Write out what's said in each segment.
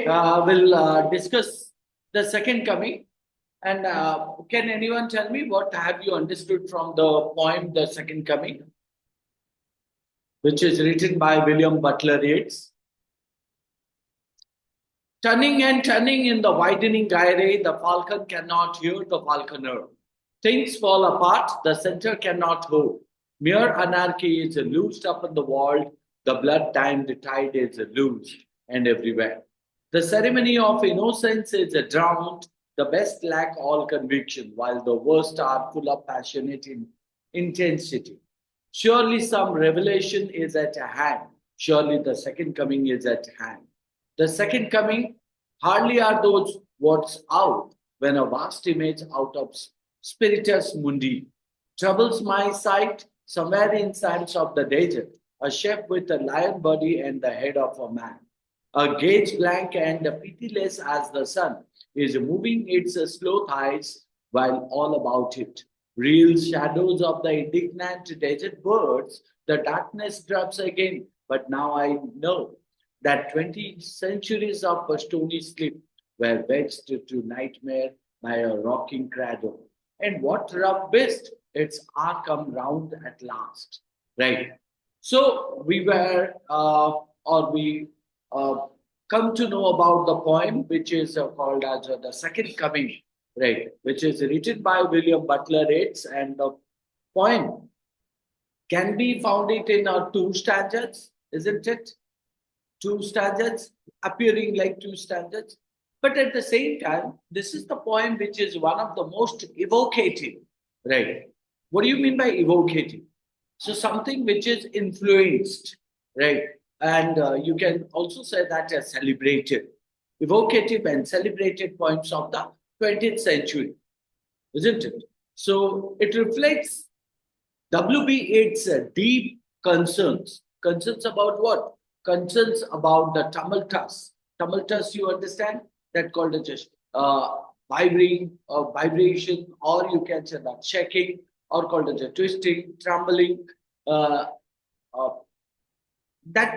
we'll discuss the second coming. And can anyone tell me what have you understood from the poem The Second Coming, which is written by William Butler Yeats? Turning and turning in the widening gyre, the falcon cannot hear the falconer. Things fall apart, the center cannot hold. Mere anarchy is loosed up in the world, the blood-timed tide is loosed, and everywhere. The ceremony of innocence is drowned, the best lack all conviction, while the worst are full of passionate intensity. Surely some revelation is at hand, surely the second coming is at hand. The second coming, hardly are those words out when a vast image out of spiritus mundi troubles my sight somewhere in sands of the desert, a chef with a lion body and the head of a man. A gaze blank and pitiless as the sun is moving its slow thighs while all about it real shadows of the indignant desert birds, the darkness drops again. But now I know that 20 centuries of stony sleep were vexed to nightmare by a rocking cradle. And what rough beast, its hour come round at last. Right. So we were, we come to know about the poem, which is called as The Second Coming, right, which is written by William Butler Yeats. And the poem can be found it in two stanzas, isn't it? Two stanzas, appearing like two stanzas. But at the same time, this is the poem which is one of the most evocative, right? What do you mean by evocative? So something which is influenced, right? And you can also say that as celebrated, evocative and celebrated poems of the 20th century, isn't it? So it reflects W.B. Yeats' deep concerns. Concerns about what? Concerns about the tumultus. Tumultus, you understand? That called as vibration, or you can say that shaking, or called as a twisting, trembling, that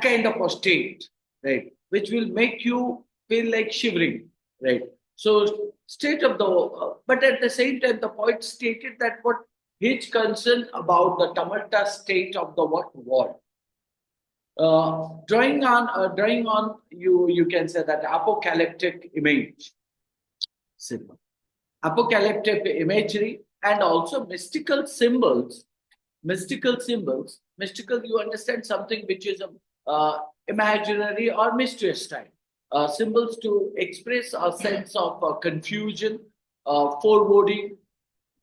kind of a state, right? Which will make you feel like shivering, right? So state of the, but at the same time, the poet stated that what his concern about the tumultuous state of the what world. Drawing on you can say that apocalyptic image, symbol, apocalyptic imagery, and also mystical symbols. Mystical, you understand, something which is imaginary or mysterious type. Symbols to express a sense of confusion, foreboding,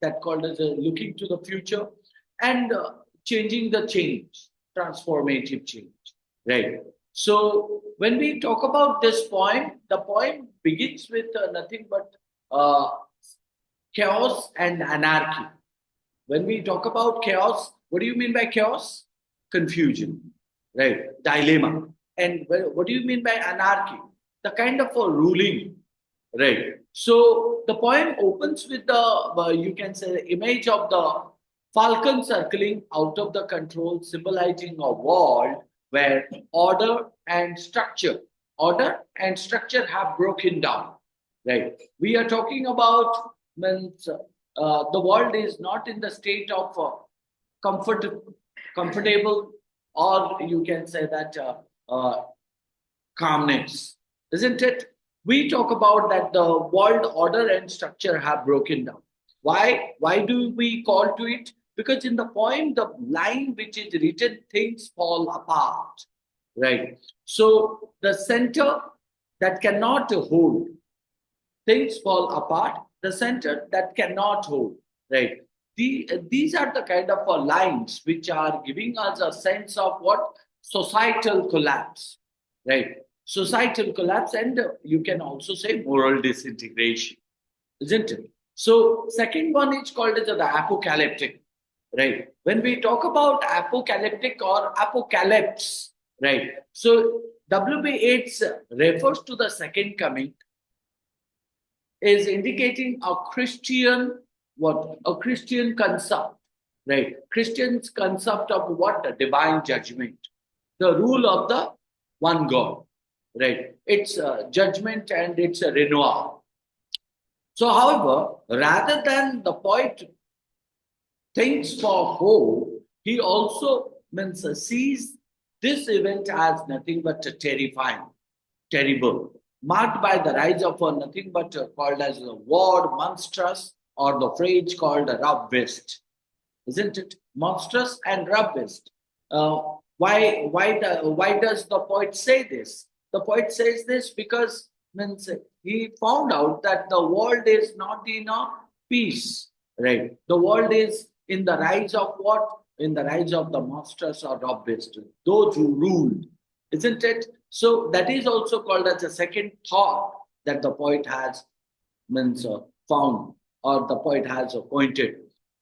that called as looking to the future, and changing the change, transformative change. Right. So when we talk about this poem, the poem begins with nothing but chaos and anarchy. When we talk about chaos, what do you mean by chaos? Confusion, right? Dilemma. And what do you mean by anarchy? The kind of a ruling, right? So the poem opens with the, you can say, the image of the falcon circling out of the control, symbolizing a world where order and structure have broken down, right? We are talking about means the world is not in the state of comfortable, or you can say that calmness, isn't it? We talk about that the world order and structure have broken down. Why? Why do we call to it? Because in the poem, the line which is written, things fall apart, right? So the center that cannot hold, things fall apart, the center that cannot hold, right? These are the kind of lines which are giving us a sense of what? Societal collapse, right? Societal collapse, and you can also say moral disintegration, isn't it? So second one is called as the apocalyptic, right? When we talk about apocalyptic or apocalypse, right? So W.B. Yeats refers to the second coming, is indicating a Christian, what? A Christian concept, right? Christian's concept of what? A divine judgment, the rule of the one God. right? It's judgment and it's a renewal. So, however, rather than the poet thinks for hope, he also means sees this event as nothing but terrifying, terrible, marked by the rise of a nothing but called as a word monstrous or the phrase called a rough beast, isn't it? Monstrous and rough beast. Uh, why does the poet say this? The poet says this because means he found out that the world is not in a peace, right? The world is in the rise of what? In the rise of the monstrous or rough beast, those who ruled, isn't it? So that is also called as a second thought that the poet has means found or the poet has appointed.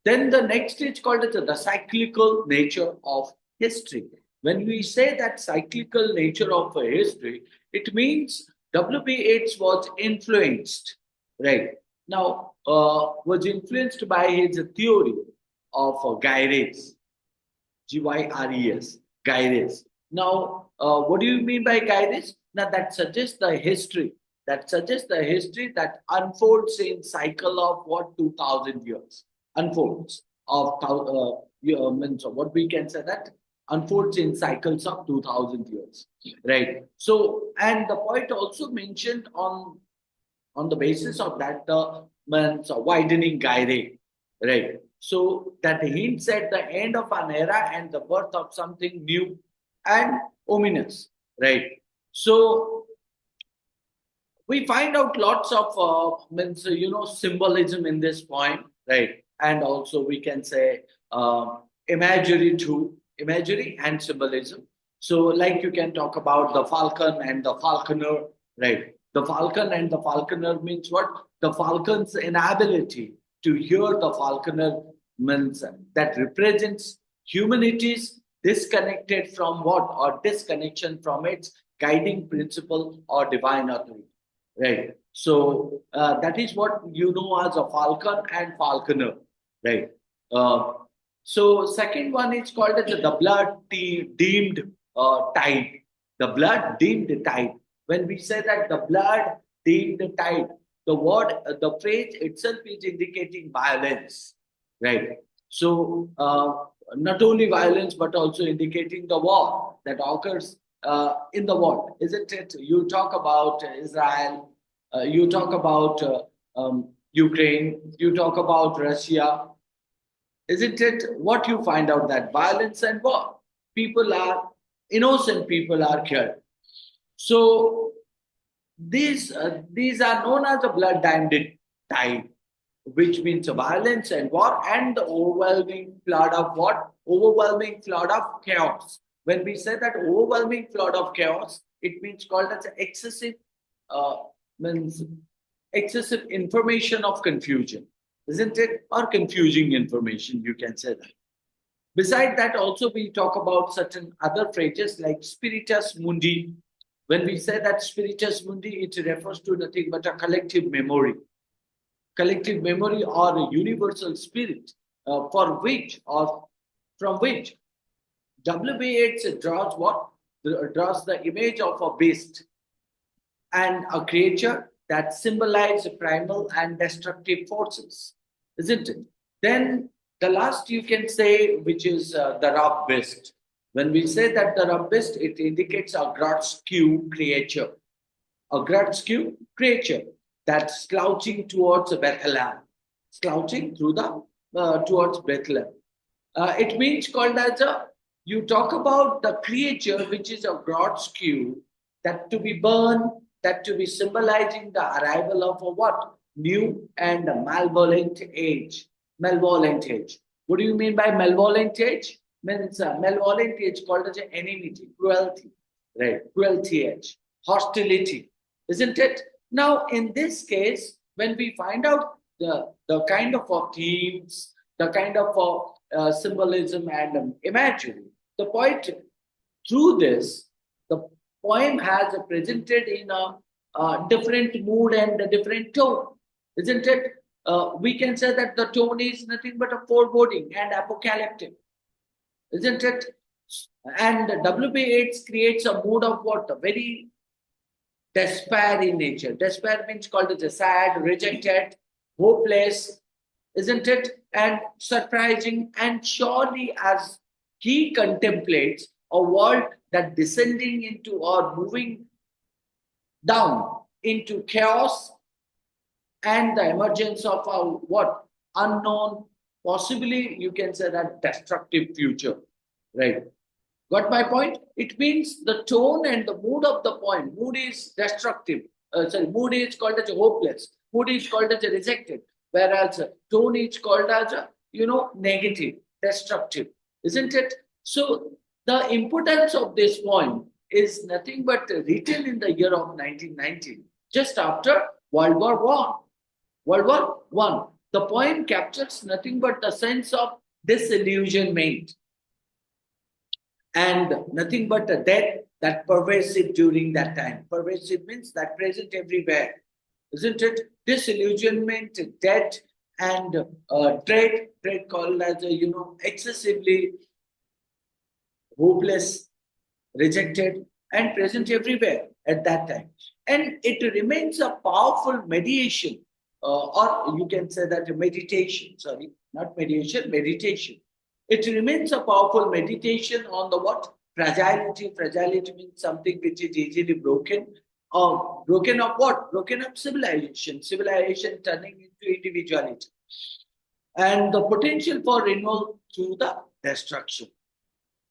Then the next is called as the cyclical nature of history. When we say that cyclical nature of a history, it means W.B. Yeats was influenced, right? Now, was influenced by his theory of gyres, Gyres, gyres. Now, what do you mean by gyres? Now, that suggests the history. That suggests the history that unfolds in cycle of what 2000 years unfolds of means what we can say that unfolds in cycles of 2000 years, right? So, and the poet also mentioned on the basis of that the means widening gyre, right? So that hints at the end of an era and the birth of something new and ominous, right? So we find out lots of means symbolism in this point, right? And also we can say imagery too, imagery and symbolism. So like you can talk about the falcon and the falconer, right? The falcon and the falconer means what? The falcon's inability to hear the falconer means that represents humanity's disconnected from what, or disconnection from its guiding principle or divine authority. Right. So that is what you know as a falcon and falconer. Right. Uh, so second one is called as the deemed tide. The blood deemed tide. When we say that the blood deemed tide, the word, the phrase itself is indicating violence. Right. So not only violence, but also indicating the war that occurs in the world, isn't it? You talk about Israel, you talk about Ukraine, you talk about Russia, isn't it? What you find out that violence and war, people are innocent, people are killed. So these are known as the blood diamond tide, which means violence and war and the overwhelming flood of what? Overwhelming flood of chaos. When we say that overwhelming flood of chaos, it means called as excessive uh, means excessive information of confusion, isn't it? Or confusing information, you can say that. Beside that, also we talk about certain other phrases like spiritus mundi. When we say that spiritus mundi, it refers to nothing but a collective memory or a universal spirit for which or from which W.B. Yeats draws what? Draws the image of a beast and a creature that symbolize primal and destructive forces, isn't it? Then the last you can say, which is the rough beast. When we say that the rough beast, it indicates a grotesque a grotesque creature that's slouching towards Bethlehem, slouching through the towards Bethlehem. It means called as a. You talk about the creature which is a grotesque that to be burned, that to be symbolizing the arrival of a what? New and malevolent age. Malevolent age. What do you mean by malevolent age? Means malevolent age called as enmity, cruelty, right? Cruelty age, hostility, isn't it? Now, in this case, when we find out the kind of themes, the kind of symbolism and imagery, the poet, through this, the poem has presented in a different mood and a different tone, isn't it? We can say that the tone is nothing but a foreboding and apocalyptic, isn't it? And W.B. Yeats creates a mood of what? A very despair in nature. Despair means called as a sad, rejected, hopeless, isn't it? And surprising, and surely as he contemplates a world that descending into or moving down into chaos and the emergence of a what unknown, possibly you can say that destructive future, right? Got my point? It means the tone and the mood of the poem. Mood is destructive. Mood is called as a hopeless. Mood is called as a rejected. Whereas tone is called as a, negative, destructive. Isn't it? So the importance of this poem is nothing but written in the year of 1919, just after World War One. World War One. The poem captures nothing but the sense of disillusionment and nothing but a death that pervasive during that time. Pervasive means that present everywhere, isn't it? Disillusionment, death, and dread called as excessively hopeless, rejected, and present everywhere at that time. And it remains a powerful mediation, or you can say that a meditation, sorry, not mediation, meditation. It remains a powerful meditation on the what? Fragility. Fragility means something which is easily broken. Broken of what? Broken of civilization. Civilization turning into individuality. And the potential for renewal through the destruction.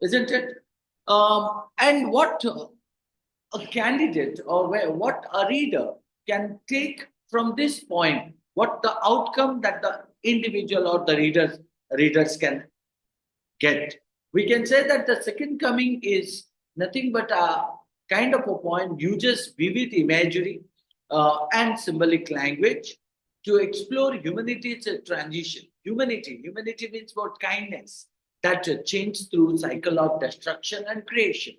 Isn't it? And what a candidate or what a reader can take from this poem, what the outcome that the individual or the readers can get. We can say that the second coming is nothing but a kind of a poem uses vivid imagery and symbolic language to explore humanity's transition. Humanity means what? Kindness that change through cycle of destruction and creation.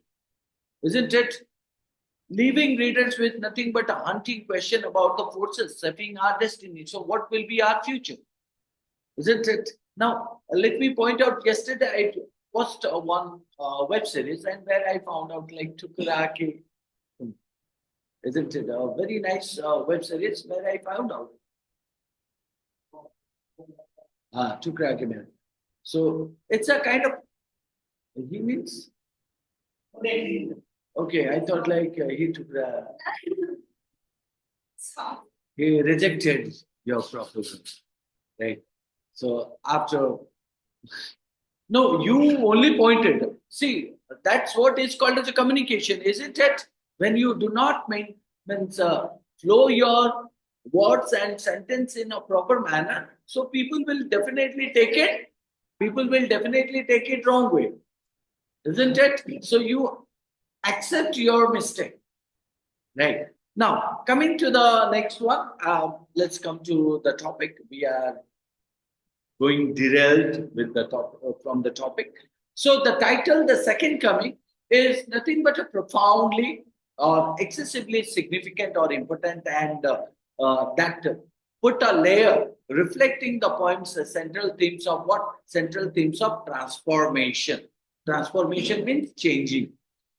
Isn't it? Leaving readers with nothing but a haunting question about the forces shaping our destiny. So what will be our future? Isn't it? Now, let me point out, yesterday I watched one web series and where I found out like Tukurake, isn't it? A very nice web series where I found out. Tukurake man. So it's a kind of, he means? Okay, I thought like he took he rejected your proposal, right? So after, no, you only pointed. See, that's what is called as a communication, isn't it? When you do not flow your words and sentence in a proper manner, so people will definitely take it. People will definitely take it wrong way, isn't it? So you accept your mistake, right? Now, coming to the next one, let's come to the topic. We are going derailed with the from the topic. So the title, The Second Coming, is nothing but a profoundly or excessively significant or important and that put a layer reflecting the poem's central themes of what? Central themes of transformation. Transformation means changing,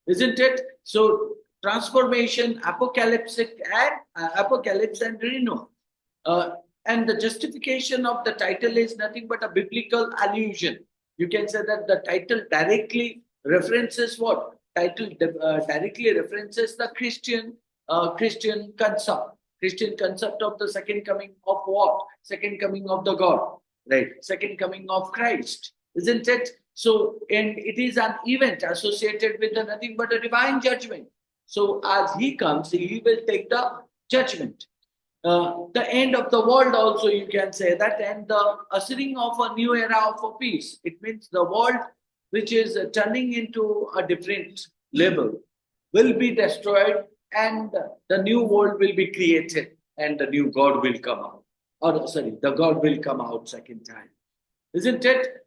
isn't it? So transformation, apocalyptic and apocalypse and renewal. And the justification of the title is nothing but a biblical allusion. You can say that the title directly references what? Title directly references the Christian concept. Christian concept of the second coming of what? Second coming of the God, right? Second coming of Christ, isn't it? So, and it is an event associated with nothing but a divine judgment. So, as he comes, he will take the judgment. The end of the world also, you can say that, and the ushering of a new era of peace. It means the world which is turning into a different level will be destroyed and the new world will be created and the new God will come out. Or sorry, the God will come out second time. Isn't it?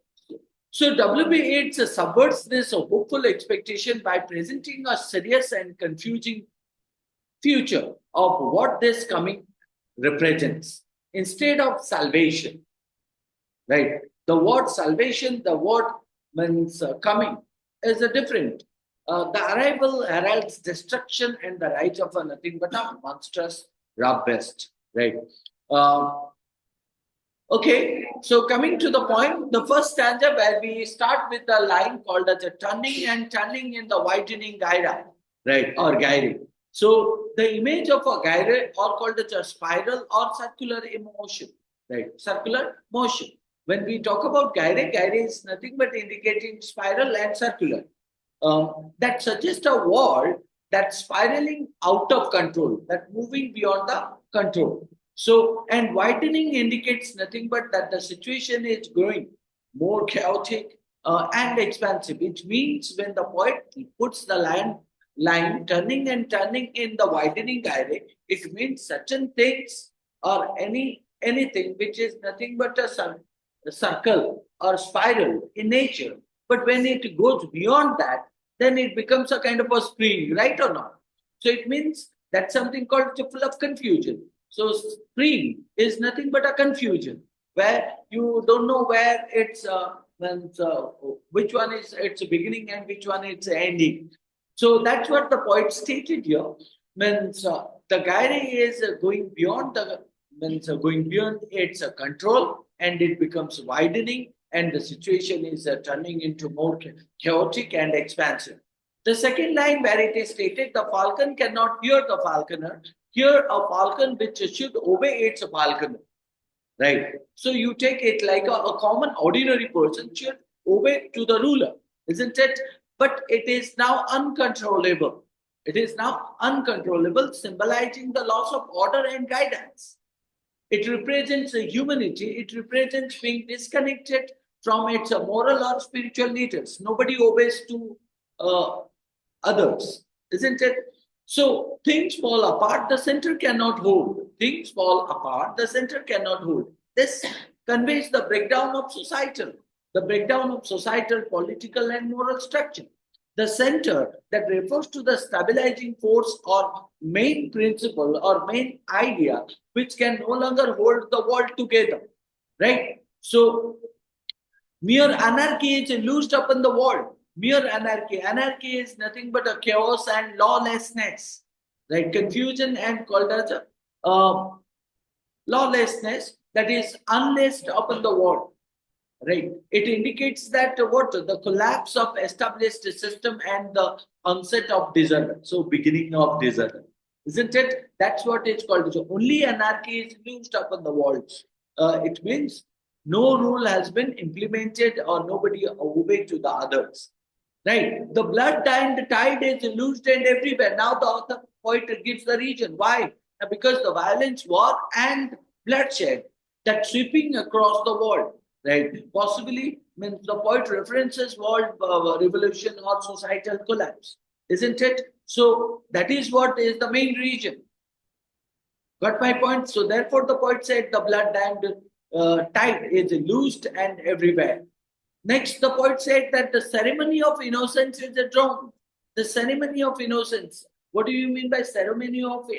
So W.B. Yeats subverts this hopeful expectation by presenting a serious and confusing future of what this coming represents instead of salvation, right? The word salvation, the word means coming is a different. The arrival heralds destruction and the rise of a nothing but a monstrous rabest. Right. Um, Okay, so coming to the point, the first stanza where we start with a line called as a turning and turning in the widening gyra, right, or gyre. So the image of a gyre or called as a spiral or circular emotion, right, circular motion. When we talk about gyre, gyre is nothing but indicating spiral and circular. That suggests a world that's spiraling out of control, that moving beyond the control. So, and widening indicates nothing but that the situation is growing more chaotic and expansive, which means when the poet puts the line turning and turning in the widening gyre, it means certain things or anything which is nothing but a circle or spiral in nature. But when it goes beyond that, then it becomes a kind of a spring, right or not? So it means that's something called full of confusion. So spring is nothing but a confusion where you don't know where it's which one is its beginning and which one is ending. So that's what the poet stated here. Means the gyre is going beyond the means going beyond its control and it becomes widening and the situation is turning into more chaotic and expansive. The second line where it is stated, the falcon cannot hear the falconer, hear a falcon which should obey its falconer. Right. So you take it like a common ordinary person should obey to the ruler, isn't it? But it is now uncontrollable. It is now uncontrollable, symbolizing the loss of order and guidance. It represents humanity. It represents being disconnected from its moral or spiritual leaders. Nobody obeys to uh, others, isn't it? So things fall apart, the center cannot hold. Things fall apart, the center cannot hold. This conveys the breakdown of societal, political, and moral structure. The center that refers to the stabilizing force or main principle or main idea which can no longer hold the world together, right? So mere anarchy is loosed upon the world. Mere anarchy. Anarchy is nothing but a chaos and lawlessness, right? Confusion and called as a lawlessness that is unleashed upon the world, right? It indicates that what the collapse of established system and the onset of disorder. So beginning of disorder, isn't it? That's what it's called. So only anarchy is loosed upon the walls. It means no rule has been implemented or nobody obeyed to the others. Right? The blood tide is loosed and everywhere. Now the author poet gives the reason. Why? Because the violence, war, and bloodshed that sweeping across the world. Right? Possibly means the poet references world revolution or societal collapse. Isn't it? So that is what is the main reason. Got my point? So therefore the poet said the blood tide is loosed and everywhere. Next, the poet said that the ceremony of innocence is a drowned. The ceremony of innocence. What do you mean by ceremony of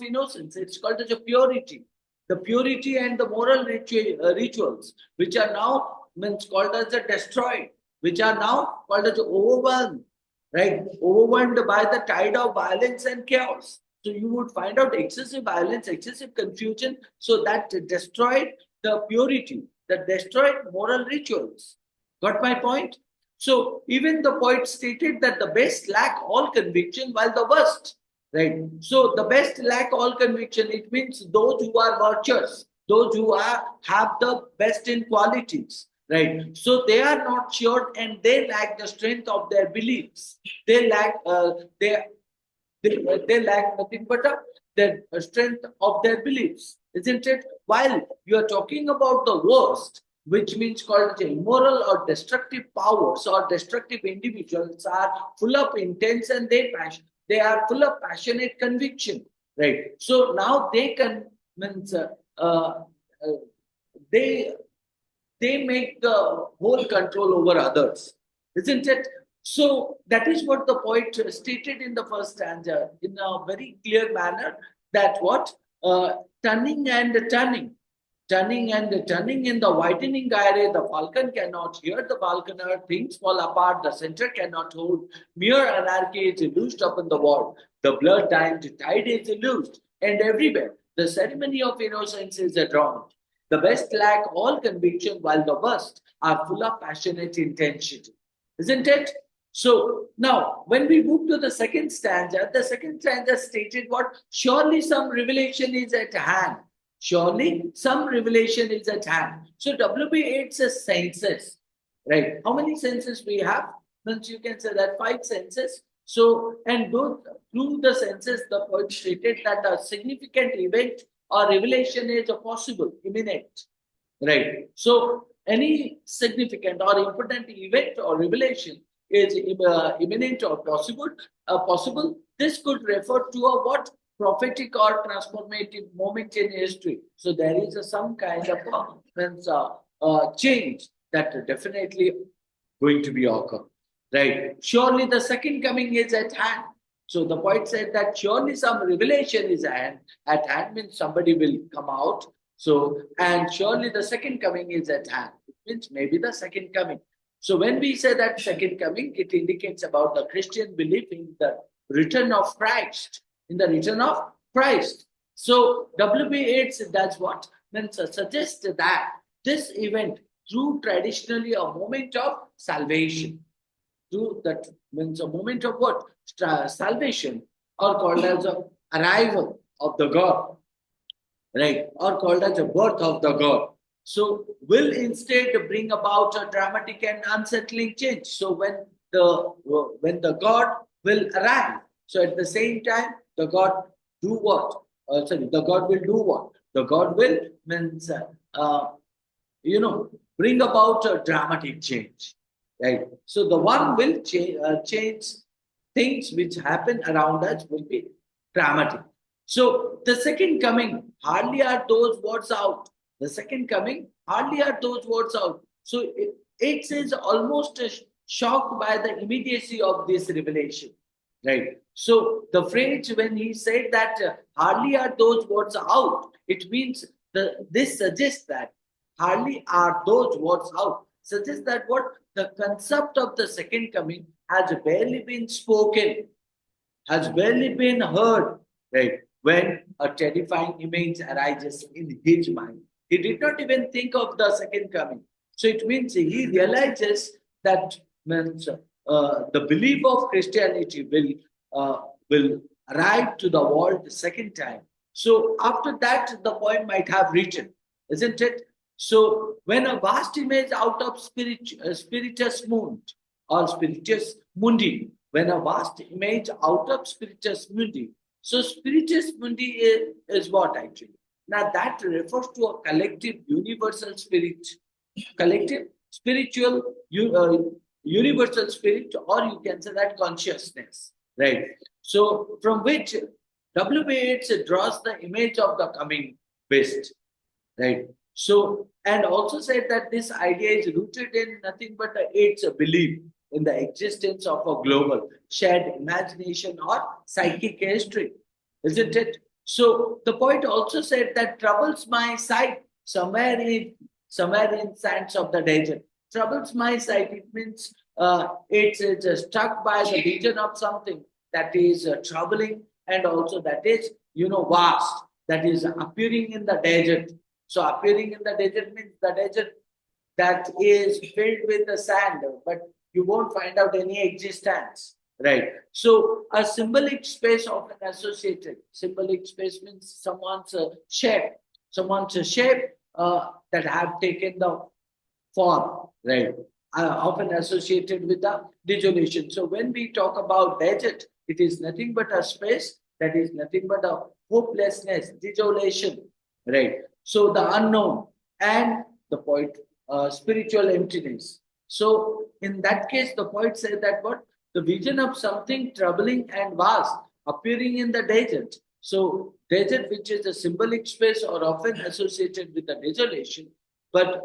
innocence? It's called as a purity. The purity and the moral rituals, which are now means called as a destroyed, which are now called as overwhelmed, right? Overwhelmed by the tide of violence and chaos. So you would find out excessive violence, excessive confusion. So that destroyed the purity, that destroyed moral rituals. Got my point? So even the poet stated that the best lack all conviction while the worst, right? So the best lack all conviction, it means those who are virtuous, those who have the best in qualities, right? So they are not sure and they lack the strength of their beliefs. They lack they lack nothing but the strength of their beliefs, isn't it? While you are talking about the worst, which means called immoral or destructive powers or destructive individuals are full of intense and they are full of passionate conviction, right? So now they can means uh, they they make the whole control over others, isn't it? So that is what the poet stated in the first stanza in a very clear manner that what turning and turning. Turning and turning in the widening gyre, the falcon cannot hear the falconer. Things fall apart, the center cannot hold. Mere anarchy is loosed upon the world. The blood-dyed tide is loosed, and everywhere the ceremony of innocence is adorned. The best lack all conviction, while the worst are full of passionate intensity. Isn't it? So now, when we move to the second stanza stated what? Surely some revelation is at hand. Surely some revelation is at hand. So WB 8 says senses, right? How many senses we have? Means you can say that 5 senses. So, and those, through the senses, the poet stated that a significant event or revelation is possible, imminent, right? So, any significant or important event or revelation is imminent or possible. This could refer to a what? Prophetic or transformative moment in history. So there is some kind of change that definitely going to be occur, right? Surely the second coming is at hand. So the poet said that surely some revelation is at hand means somebody will come out. So, and surely the second coming is at hand. It means maybe the second coming. So when we say that second coming, it indicates about the Christian belief in the return of Christ, in the return of Christ. So WB 8 does what? Means suggests that this event through traditionally a moment of salvation. Through that means a moment of what? Salvation, or called as a arrival of the God, right? Or called as a birth of the God. So will instead bring about a dramatic and unsettling change. So when the God will arrive, so at the same time the God do what? The God will do what? The God will means bring about a dramatic change, right? So the one will change things which happen around us will be dramatic. So the second coming, hardly are those words out. The second coming, hardly are those words out. So it is almost shocked by the immediacy of this revelation, right? So the phrase when he said that hardly are those words out, it means this suggests that hardly are those words out. Suggests that what the concept of the second coming has barely been spoken, has barely been heard, right? When a terrifying image arises in his mind. He did not even think of the second coming. So it means he realizes that means, the belief of Christianity will arrive to the world the second time. So after that, the poem might have written, isn't it? So when a vast image out of spiritus mundi or spiritus mundi, when a vast image out of spiritus mundi. So spiritus mundi is what actually? Now that refers to a collective universal spirit, collective spiritual universal spirit, or you can say that consciousness, right? So from which W. Yeats draws the image of the coming beast, right? So, and also said that this idea is rooted in nothing but its belief in the existence of a global shared imagination or psychic history, isn't it? So the poet also said that troubles my sight somewhere in sands of the desert. Troubles my sight. It means it's struck by the vision of something that is troubling and also that is vast, that is appearing in the desert. So appearing in the desert means the desert that is filled with the sand, but you won't find out any existence, right? So a symbolic space often associated. Symbolic space means someone's shape, that have taken the form, right? Often associated with the desolation. So when we talk about desert, it is nothing but a space that is nothing but a hopelessness, desolation, right? So the unknown and the poet, spiritual emptiness. So in that case, the poet said that what? The vision of something troubling and vast appearing in the desert. So desert, which is a symbolic space or often associated with the desolation, but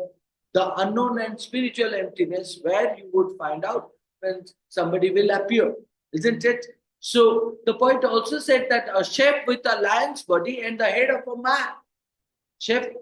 the unknown and spiritual emptiness where you would find out when somebody will appear, isn't it? So the poet also said that a shape with a lion's body and the head of a man. Shape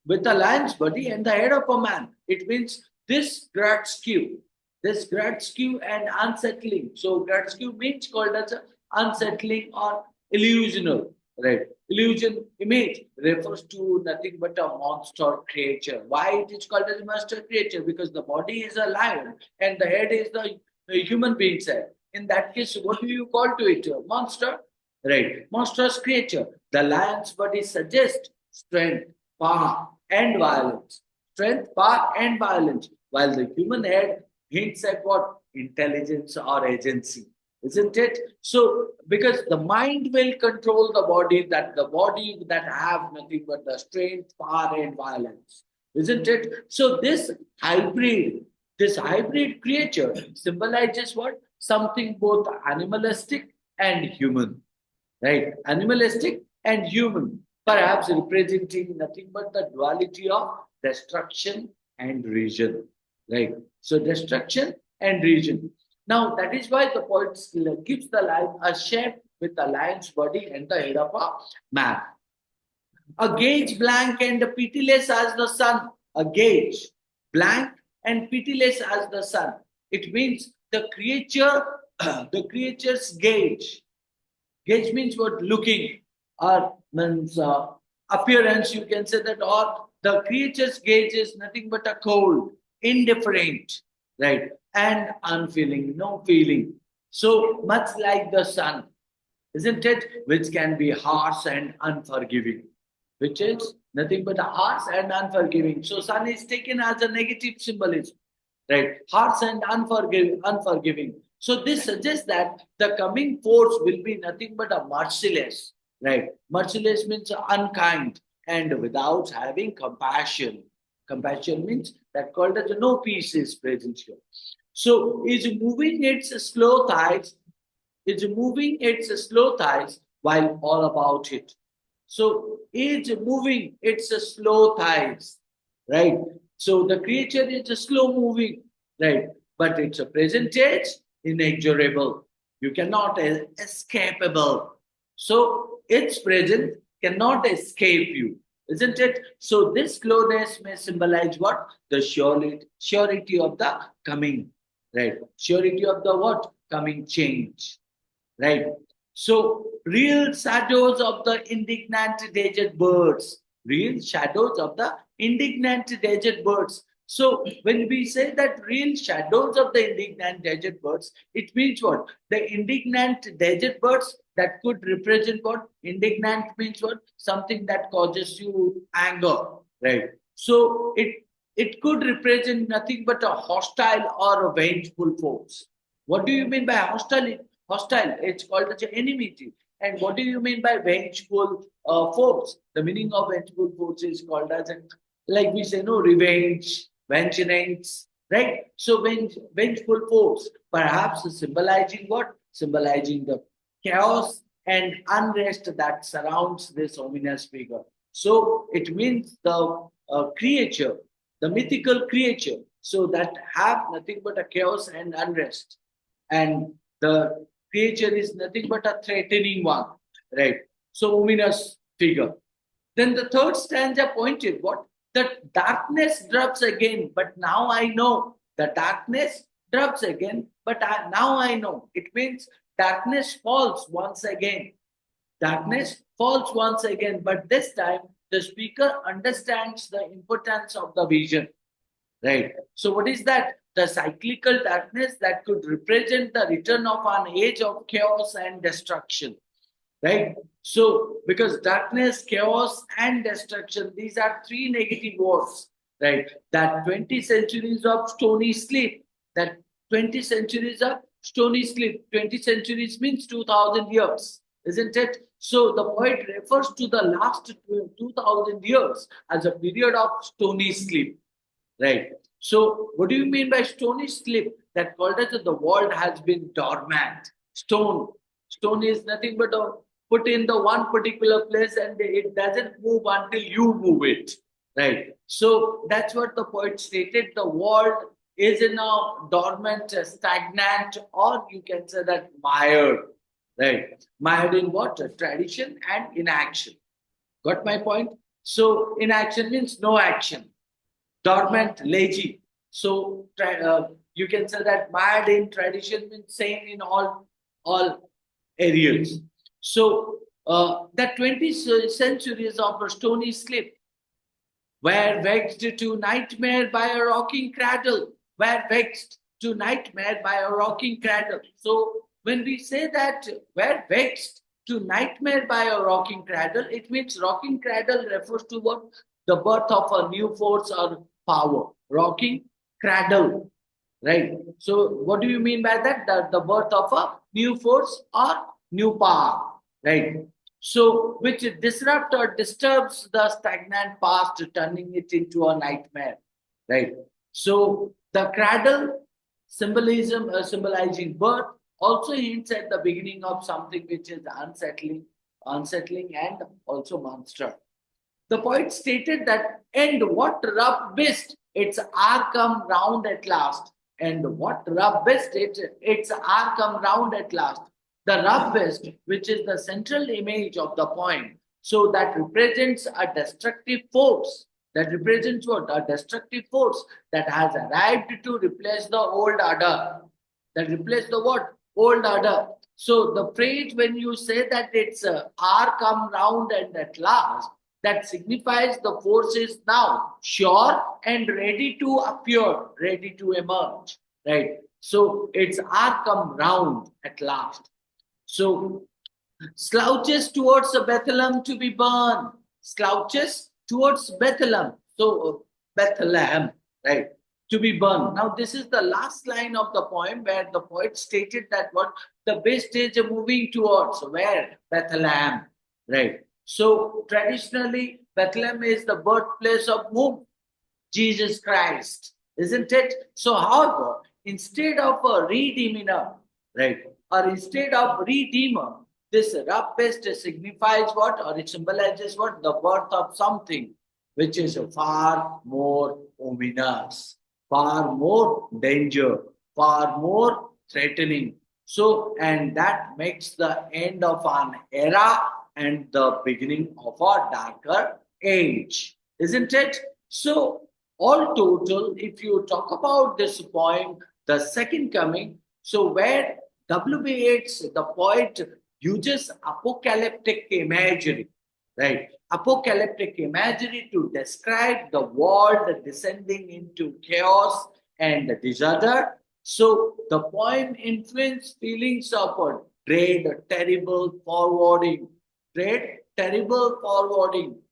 with a lion's body and the head of a man. It means this grotesque and unsettling. So grotesque means called as a unsettling or illusional, right? Illusion image refers to nothing but a monster creature. Why it is called as a monster creature? Because the body is a lion and the head is the human being's head. In that case, what do you call to it? A monster? Right. Monstrous creature. The lion's body suggests strength, power, and violence. Strength, power, and violence. While the human head hints at what? Intelligence or agency. Isn't it? So, because the mind will control the body that have nothing but the strength, power, and violence. Isn't it? So, this hybrid creature symbolizes what? Something both animalistic and human, right? Animalistic and human, perhaps representing nothing but the duality of destruction and region, right? So destruction and region. Now that is why the poet gives the lion a shape with the lion's body and the head of a man. A gauge blank and pitiless as the sun. A gauge blank and pitiless as the sun. It means the creature, the creature's gauge. Gauge means what? Looking or means appearance, you can say that, or the creature's gauge is nothing but a cold, indifferent, right? And unfeeling, no feeling. So much like the sun, isn't it? Which can be harsh and unforgiving, which is nothing but a harsh and unforgiving. So sun is taken as a negative symbolism, right? Harsh and unforgiving. So this suggests that the coming force will be nothing but a merciless, right? Merciless means unkind and without having compassion. Compassion means that called as no peace is present here. So is moving its slow thighs, is moving its slow thighs while all about it. So is moving its slow thighs, right? So the creature is slow moving, right? But it's a present age, inexorable. You cannot escapable. So its present cannot escape you, isn't it? So this slowness may symbolize what? The surety of the coming, right? Surety of the what? Coming change, right? So, real shadows of the indignant desert birds, real shadows of the indignant desert birds. So, when we say that real shadows of the indignant desert birds, it means what? The indignant desert birds that could represent what? Indignant means what? Something that causes you anger, right? So, it could represent nothing but a hostile or a vengeful force. What do you mean by hostile? Hostile, it's called as enmity. And what do you mean by vengeful force? The meaning of vengeful force is called as, like we say, no, revenge, vengeance, right? So, vengeful force, perhaps symbolizing what? Symbolizing the chaos and unrest that surrounds this ominous figure. So, it means the creature, the mythical creature, so that have nothing but a chaos and unrest. And the creature is nothing but a threatening one, right? So ominous figure. Then the third stanza pointed what? The darkness drops again, but now I know. The darkness drops again, but now I know. It means darkness falls once again. Darkness falls once again, but this time the speaker understands the importance of the vision. Right. So, what is that? The cyclical darkness that could represent the return of an age of chaos and destruction. Right. So, because darkness, chaos, and destruction, these are three negative words. Right. That 20 centuries of stony sleep, that 20 centuries of stony sleep, 20 centuries means 2000 years, isn't it? So, the poet refers to the last 2000 years as a period of stony sleep. Right. So, what do you mean by stony sleep? That called as the world has been dormant. Stone is nothing but put in the one particular place and it doesn't move until you move it. Right. So that's what the poet stated. The world is in a dormant, stagnant, or you can say that mired. Right. Mired in what? Tradition and inaction. Got my point? So inaction means no action. Dormant, lazy. So you can say that mad in tradition means sane in all areas. So the 20th centuries of a stony slip were vexed to nightmare by a rocking cradle, were vexed to nightmare by a rocking cradle. So when we say that were vexed to nightmare by a rocking cradle, it means rocking cradle refers to what? The birth of a new force or power. Rocking cradle, right? So what do you mean by that? The birth of a new force or new power, right? So which disrupts or disturbs the stagnant past, turning it into a nightmare, right? So the cradle symbolism, symbolizing birth, also hints at the beginning of something which is unsettling and also monster. The poet stated that, and what rough beast, its hour come round at last. And what rough beast, its hour come round at last. The rough beast, which is the central image of the poem, so that represents a destructive force. That represents what? A destructive force that has arrived to replace the old order. That replace the what? Old order. So the phrase when you say that it's hour come round and at last, that signifies the force is now sure and ready to appear, ready to emerge, right? So it's are come round at last. So slouches towards Bethlehem to be burned, slouches towards Bethlehem. So Bethlehem, right? To be burned. Now, this is the last line of the poem where the poet stated that what the best is moving towards where Bethlehem, right? So, traditionally, Bethlehem is the birthplace of whom? Jesus Christ, isn't it? So, however, instead of a redeemer, right, or instead of redeemer, this rough best signifies what, or it symbolizes what? The birth of something which is far more ominous, far more danger, far more threatening. So, and that makes the end of an era and the beginning of a darker age, isn't it? So, all total, if you talk about this poem, the second coming, so where W.B. Yeats, the poet, uses apocalyptic imagery, right? Apocalyptic imagery to describe the world descending into chaos and disorder. So the poem influenced feelings of a dread, terrible forwarding,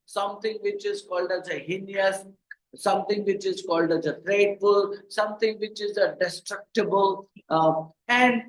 something which is called as a heinous, something which is called as a dreadful, something which is a destructible, and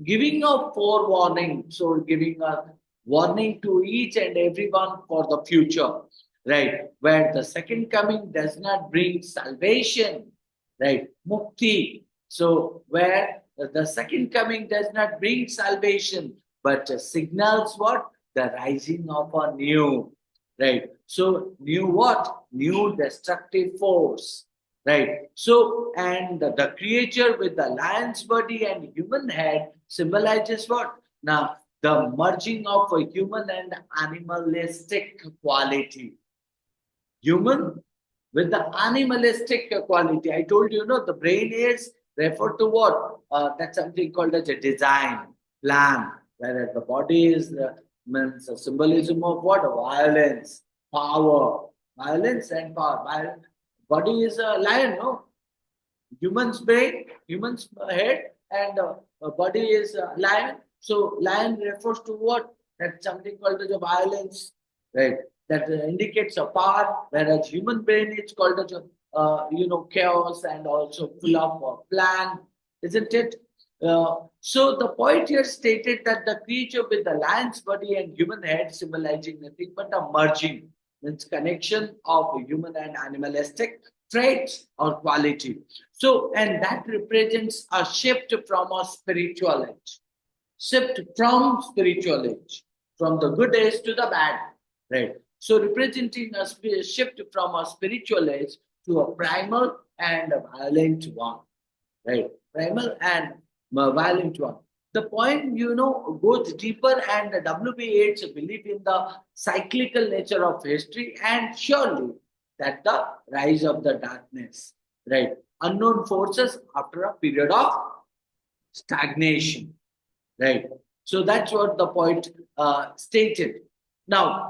giving a forewarning. So giving a warning to each and everyone for the future, right? Where the second coming does not bring salvation, right? Mukti. So where the second coming does not bring salvation, but signals what? The rising of a new, right? So new what? New destructive force, right? So and the creature with the lion's body and human head symbolizes what? Now the merging of a human and animalistic quality. Human with the animalistic quality. I told you, the brain is referred to what? That's something called as a design, plan, whereas the body is means a symbolism of what? Violence, power, violence and power. Body is a lion, no? Human's brain, human's head, and body is a lion. So lion refers to what? That's something called as a violence, right? That indicates a power, whereas human brain is called as a chaos and also full of plan, isn't it? So the poet here stated that the creature with the lion's body and human head symbolizing nothing but a merging, means connection of human and animalistic traits or quality. So, and that represents a shift from a spiritual age, shift from spiritual age, from the good age to the bad, right? So, representing a shift from a spiritual age to a primal and a violent one, right? Primal and violent one. the poem, goes deeper, and W.B. Yeats believe in the cyclical nature of history, and surely that the rise of the darkness, right? Unknown forces after a period of stagnation, right? So that's what the poet stated. Now,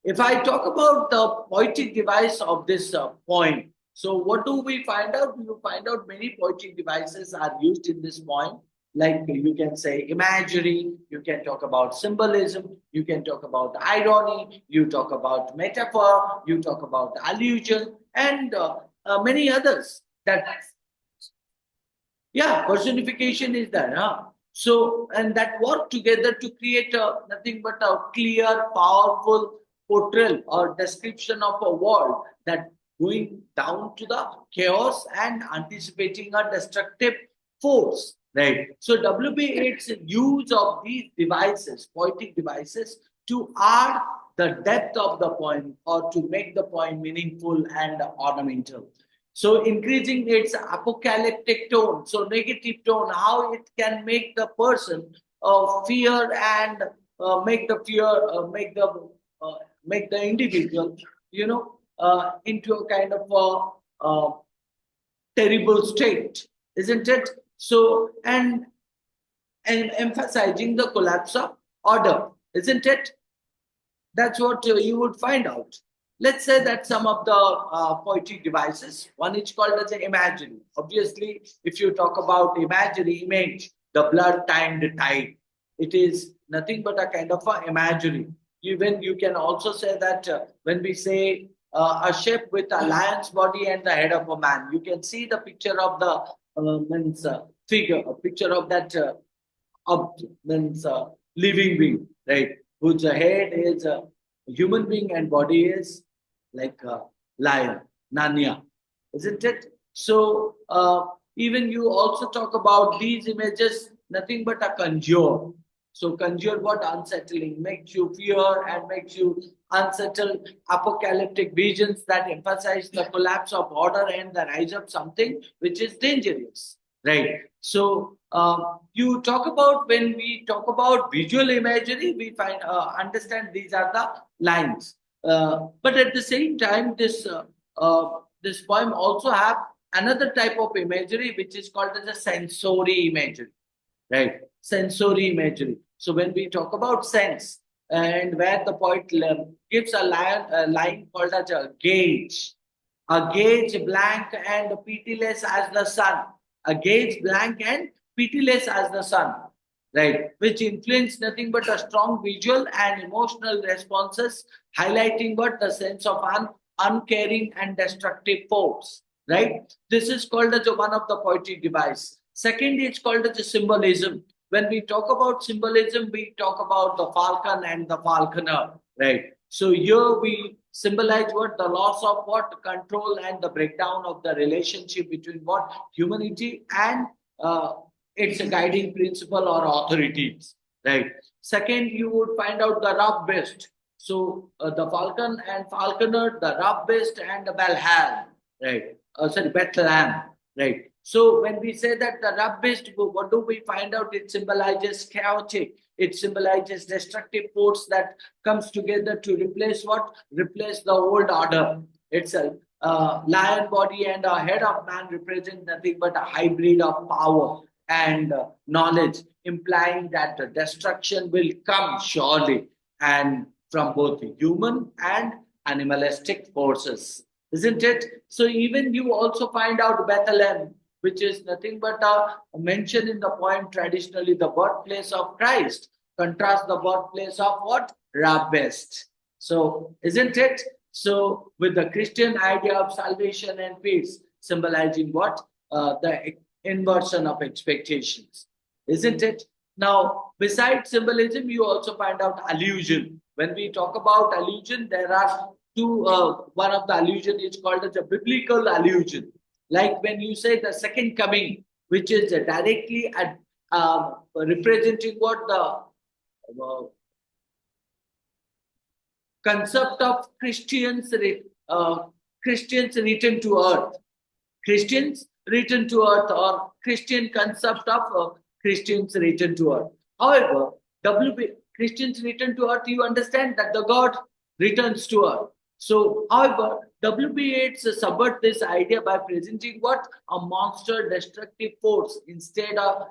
if I talk about the poetic device of this poem, so what do we find out? You find out many poetic devices are used in this poem. Like you can say imagery, you can talk about symbolism, you can talk about irony, you talk about metaphor, you talk about allusion, and many others. That yeah, personification is there. Huh? So, and that work together to create nothing but a clear, powerful portrayal or description of a world that going down to the chaos and anticipating a destructive force. Right. So, WB Yeats' use of these devices, poetic devices, to add the depth of the poem or to make the poem meaningful and ornamental. So increasing its apocalyptic tone, so negative tone, how it can make the person fear and make the individual, into a kind of terrible state, isn't it? So and emphasizing the collapse of order, isn't it? That's what you would find out. Let's say that some of the poetic devices, one is called as an imagery. Obviously, if you talk about imagery, image, the blood timed tide, it is nothing but a kind of a imagery. Even you can also say that when we say a shape with a lion's body and the head of a man, you can see the picture of the figure, a picture of that means living being, right? Whose head is a human being and body is like a lion, Nanya, isn't it? So even you also talk about these images, nothing but a conjure. So conjure what unsettling, makes you fear and makes you unsettled, apocalyptic visions that emphasize the collapse of order and the rise of something which is dangerous, right? So you talk about when we talk about visual imagery, we find understand these are the lines. But at the same time, this poem also have another type of imagery which is called as a sensory imagery, right? Sensory imagery. So when we talk about sense, and where the poet gives a line called as a gauge blank and pitiless as the sun, a gauge blank and pitiless as the sun, right? Which influence nothing but a strong visual and emotional responses, highlighting what the sense of uncaring and destructive force, right? This is called as one of the poetic device. Second is called as a symbolism. When we talk about symbolism, we talk about the falcon and the falconer, right? So here we symbolize what the loss of what control and the breakdown of the relationship between what humanity and its guiding principle or authorities, right? Second, you would find out the rough beast. So the falcon and falconer, the rough beast and the Belhal, right? Sorry, Bethlehem, right? So when we say that the rough beast, what do we find out? It symbolizes chaotic. It symbolizes destructive force that comes together to replace what? Replace the old order itself. Lion body and a head of man represent nothing but a hybrid of power and knowledge, implying that the destruction will come surely and from both human and animalistic forces, isn't it? So even you also find out Bethlehem, which is nothing but a mention in the poem traditionally the birthplace of Christ. Contrast the birthplace of what? Rabbest. So isn't it? So with the Christian idea of salvation and peace, symbolizing what? The inversion of expectations, isn't it? Now, besides symbolism, you also find out allusion. When we talk about allusion, there are two. One of the allusion is called as a biblical allusion. Like when you say the second coming, which is directly representing what the concept of Christians return to earth. Christians return to earth, or Christian concept of Christians return to earth. However, Christians return to earth, you understand that the God returns to earth. So, however, W.B. Yeats subvert this idea by presenting what? A monster destructive force instead of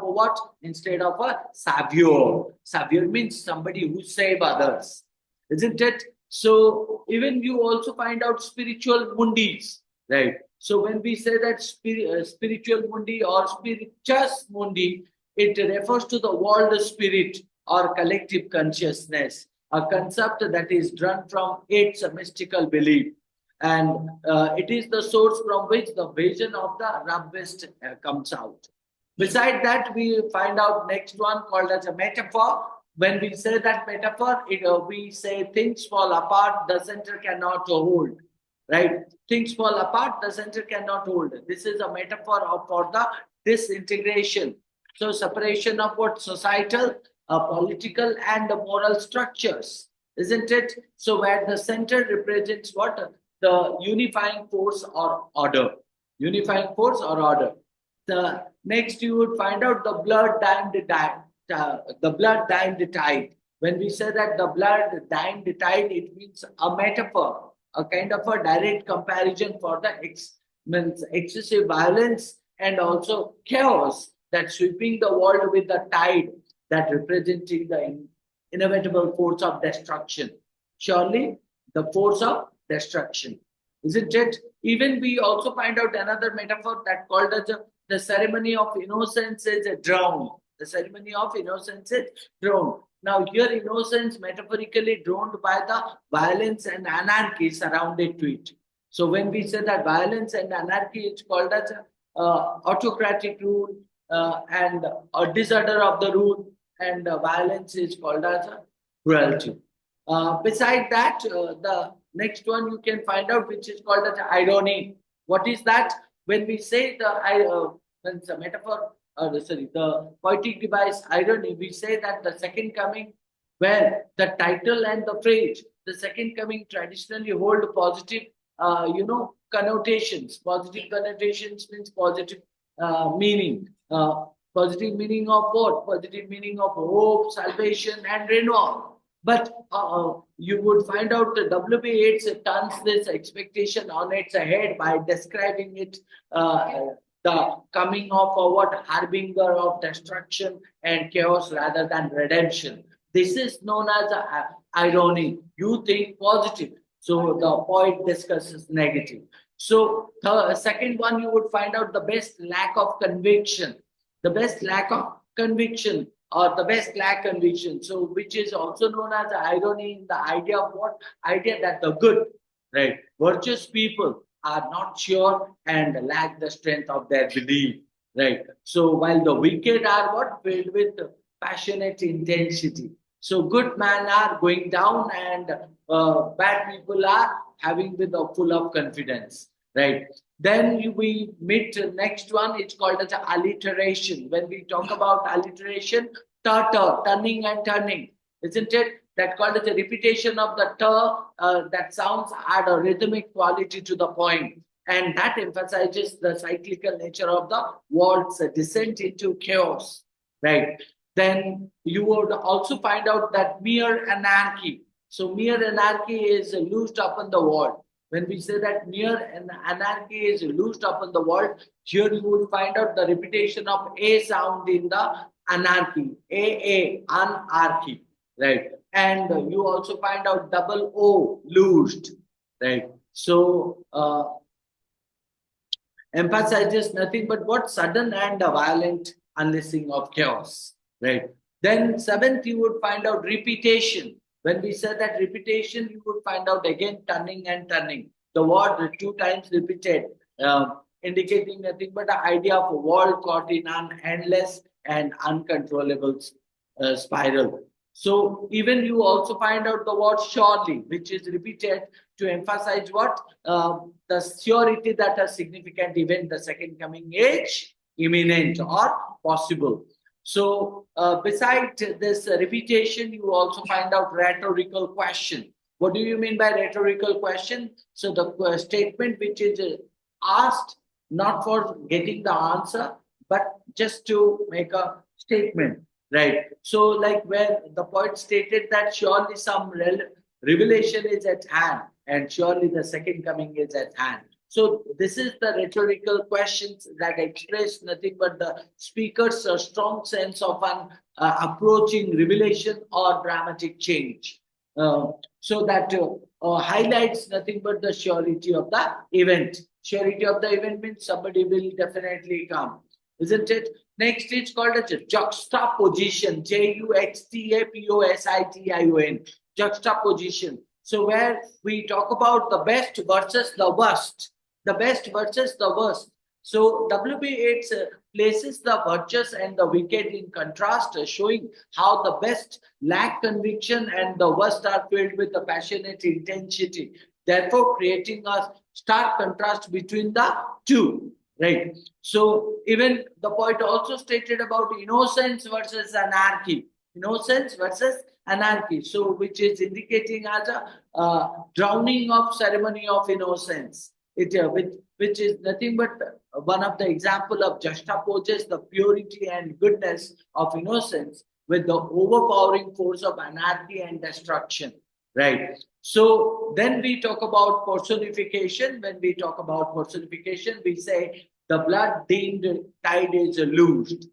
what? Instead of a savior. Savior means somebody who save others, isn't it? So even you also find out spiritual mundis, right? So when we say that spiritual mundi or spiritus mundi, it refers to the world spirit or collective consciousness, a concept that is drawn from its mystical belief. And it is the source from which the vision of the rabbist comes out. Beside that, we find out next one called as a metaphor. When we say that metaphor, we say things fall apart, the center cannot hold. Right? Things fall apart, the center cannot hold. This is a metaphor for the disintegration. So separation of what? Societal, political, and moral structures, isn't it? So where the center represents what? The unifying force or order. Unifying force or order. The next you would find out the blood dimmed tide. When we say that the blood dimmed tide, it means a metaphor, a kind of a direct comparison for the means excessive violence and also chaos that sweeping the world with the tide that representing the inevitable force of destruction. Surely the force of destruction, isn't it? Even we also find out another metaphor that called as the ceremony of innocence is drowned. The ceremony of innocence is drowned. Now here innocence metaphorically drowned by the violence and anarchy surrounded to it. So when we say that violence and anarchy, it's called as autocratic rule and a disorder of the rule, and violence is called as cruelty. Beside that, the next one you can find out, which is called as irony. What is that? When we say when it's a metaphor, the poetic device irony, we say that the second coming, where the title and the phrase, the second coming traditionally hold positive, connotations. Positive connotations means positive meaning. Positive meaning of what? Positive meaning of hope, salvation, and renewal. But you would find out that W.B. Yeats turns this expectation on its head by describing it the coming of a what harbinger of destruction and chaos rather than redemption. This is known as irony. You think positive, so the poet discusses negative. So the second one, you would find out the best lack of conviction. The best lack of conviction or the best lack conviction. So which is also known as irony in the idea of what? Idea that the good, right, virtuous people are not sure and lack the strength of their belief, right? So while the wicked are what? Filled with passionate intensity. So good men are going down and bad people are having with a full of confidence, right? Then we meet next one. It's called as alliteration. When we talk about alliteration, turning and turning, isn't it? That called as a repetition of the that sounds add a rhythmic quality to the poem, and that emphasizes the cyclical nature of the world's descent into chaos, right? Then you would also find out that mere anarchy. So mere anarchy is loosed upon the world. When we say that mere anarchy is loosed upon the world, here you will find out the repetition of a sound in the anarchy, anarchy, right? And you also find out double O, loosed, right? So emphasizes nothing but what? Sudden and violent unleashing of chaos, right? Then seventh, you would find out repetition. When we say that repetition, you would find out again turning and turning. The word 2 times repeated, indicating nothing but the idea of a world caught in an endless and uncontrollable spiral. So even you also find out the word surely, which is repeated to emphasize what? The surety that a significant event, the second coming age, imminent or possible. So beside this repetition, you also find out rhetorical question. What do you mean by rhetorical question? So the statement which is asked not for getting the answer, but just to make a statement, right? So, like where the poet stated that surely some revelation is at hand, and surely the second coming is at hand. So, this is the rhetorical questions that express nothing but the speaker's strong sense of an approaching revelation or dramatic change. So that highlights nothing but the surety of the event. Surety of the event means somebody will definitely come, isn't it? Next, it's called a juxtaposition. Juxtaposition. Juxtaposition. So where we talk about the best versus the worst. The best versus the worst. So W.B. Yeats places the virtuous and the wicked in contrast, showing how the best lack conviction and the worst are filled with a passionate intensity, therefore creating a stark contrast between the two. Right. So even the poet also stated about innocence versus anarchy. Innocence versus anarchy. So which is indicating as a drowning of ceremony of innocence. Which is nothing but one of the example of juxtaposes the purity and goodness of innocence with the overpowering force of anarchy and destruction. Right. So then we talk about personification. When we talk about personification, we say the blood deemed tide is loosed.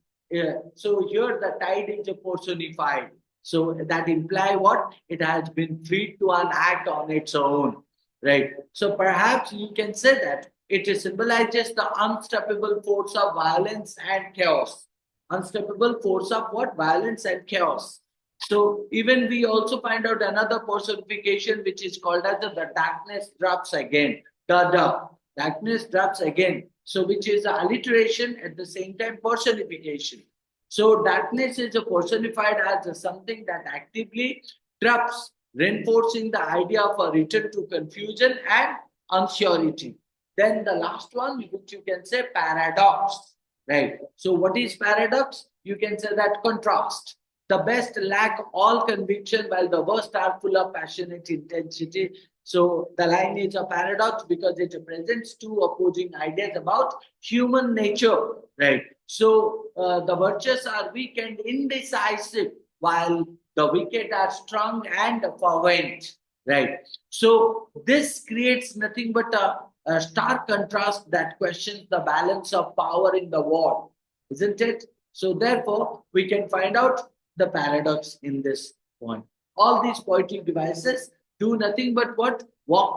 So here the tide is personified. So that imply what? It has been freed to an act on its own. Right. So perhaps you can say that it symbolizes the unstoppable force of violence and chaos. Unstoppable force of what? Violence and chaos. So even we also find out another personification which is called as the darkness drops again. The darkness drops again. So which is a alliteration at the same time personification. So darkness is personified as something that actively drops, reinforcing the idea of a return to confusion and uncertainty. Then the last one, which you can say paradox, right? So what is paradox? You can say that contrast. The best lack all conviction, while the worst are full of passionate intensity. So the line is a paradox because it presents two opposing ideas about human nature, right? So the virtuous are weak and indecisive, while the wicked are strong and fervent, right? So this creates nothing but a stark contrast that questions the balance of power in the world, isn't it? So therefore, we can find out the paradox in this point. All these poetic devices do nothing but what? Walk